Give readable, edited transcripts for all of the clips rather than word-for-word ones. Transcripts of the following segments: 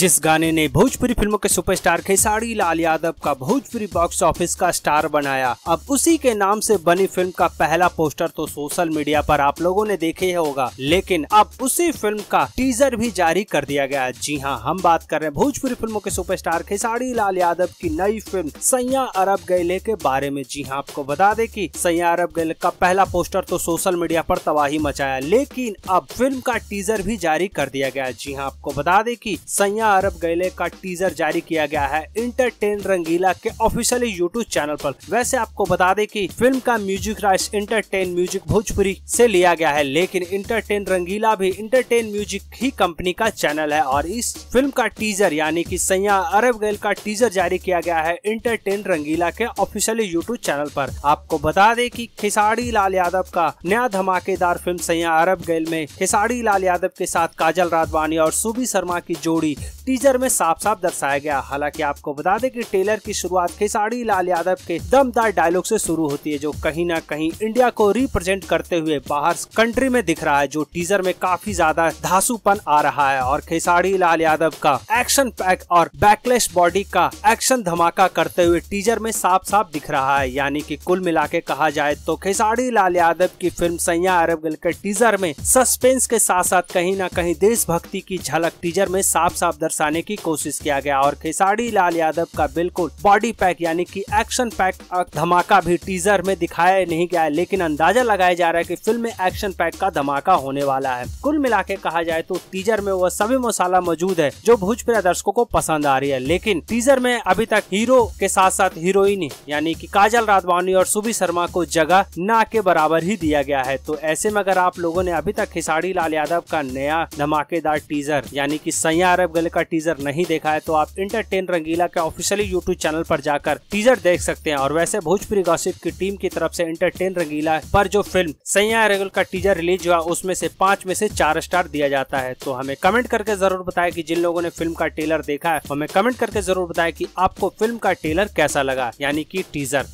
जिस गाने ने भोजपुरी फिल्मों के सुपरस्टार खेसारी लाल यादव का भोजपुरी बॉक्स ऑफिस का स्टार बनाया। अब उसी के नाम से बनी फिल्म का पहला पोस्टर तो सोशल मीडिया पर आप लोगों ने देखे ही होगा, लेकिन अब उसी फिल्म का टीजर भी जारी कर दिया गया है। जी हाँ, हम बात कर रहे हैं भोजपुरी फिल्मों के सुपरस्टार खेसारी लाल यादव की नई फिल्म सैया अरब गइले के बारे में। जी हाँ, आपको बता दें कि सैया अरब गइले का पहला पोस्टर तो सोशल मीडिया पर तबाही मचाया, लेकिन अब फिल्म का टीजर भी जारी कर दिया गया है। जी हाँ, आपको बता दें कि सैया अरब गइले का टीजर जारी किया गया है एंटरटेन रंगीला के ऑफिशियल यूट्यूब चैनल पर। वैसे आपको बता दें कि फिल्म का music rights entertain music Bhojpuri से लिया गया है, लेकिन एंटरटेन रंगीला भी एंटरटेन म्यूजिक ही कंपनी का चैनल है और इस फिल्म का टीजर यानी कि सैया अरब गइले का टीजर जारी किया गया है एंटरटेन रंगीला के ऑफिशियल यूट्यूब चैनल पर। आपको बता दें कि खेसारी लाल यादव का नया धमाकेदार फिल्म सैया अरब गइले में खेसारी लाल यादव के साथ काजल राघवानी और सुबी शर्मा की जोड़ी टीजर में साफ साफ दर्शाया गया। हालांकि आपको बता दें कि ट्रेलर की शुरुआत खेसारी लाल यादव के दमदार डायलॉग से शुरू होती है, जो कहीं ना कहीं इंडिया को रिप्रेजेंट करते हुए बाहर कंट्री में दिख रहा है, जो टीजर में काफी ज्यादा धांसूपन आ रहा है। और खेसारी लाल यादव का एक्शन पैक और बैकलेस बॉडी का एक्शन धमाका करते हुए टीजर में साफ साफ दिख रहा है। यानी कि कुल मिला के कहा जाए तो खेसारी लाल यादव की फिल्म सैया अरब गइले के टीजर में सस्पेंस के साथ साथ कहीं ना कहीं देशभक्ति की झलक टीजर में साफ साफ दर्शाने की कोशिश किया गया। और खेसारी लाल यादव का बिल्कुल बॉडी पैक यानी कि एक्शन पैक धमाका भी टीजर में दिखाया नहीं गया है, लेकिन अंदाजा लगाया जा रहा है कि फिल्म में एक्शन पैक का धमाका होने वाला है। कुल मिला के कहा जाए तो टीजर में वह सभी मसाला मौजूद है जो भोजपुरी दर्शकों को पसंद आ रही है, लेकिन टीजर में अभी तक हीरो के साथ साथ हीरोइन यानी कि काजल राघवानी और सुबी शर्मा को जगह ना के बराबर ही दिया गया है। तो ऐसे में अगर आप लोगों ने अभी तक खेसारी लाल यादव का नया धमाकेदार टीजर यानी कि सैया अरब गइले का टीजर नहीं देखा है तो आप एंटरटेन रंगीला के ऑफिशियल यूट्यूब चैनल पर जाकर टीजर देख सकते हैं। और वैसे भोजपुरी गॉसिप की टीम की तरफ से एंटरटेन रंगीला पर जो फिल्म सैया अरब गइले का टीजर रिलीज हुआ उसमें से 5 में से 4 स्टार दिया जाता है। तो हमें कमेंट करके जरूर बताएं कि जिन लोगों ने फिल्म का ट्रेलर देखा है हमें कमेंट करके जरूर बताएं कि आपको फिल्म का ट्रेलर कैसा लगा यानी कि टीजर।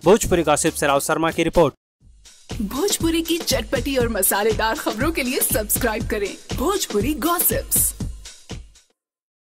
भोजपुरी गॉसिप से राव शर्मा की रिपोर्ट। भोजपुरी की चटपटी और मसालेदार खबरों के लिए सब्सक्राइब करें भोजपुरी गॉसिप्स।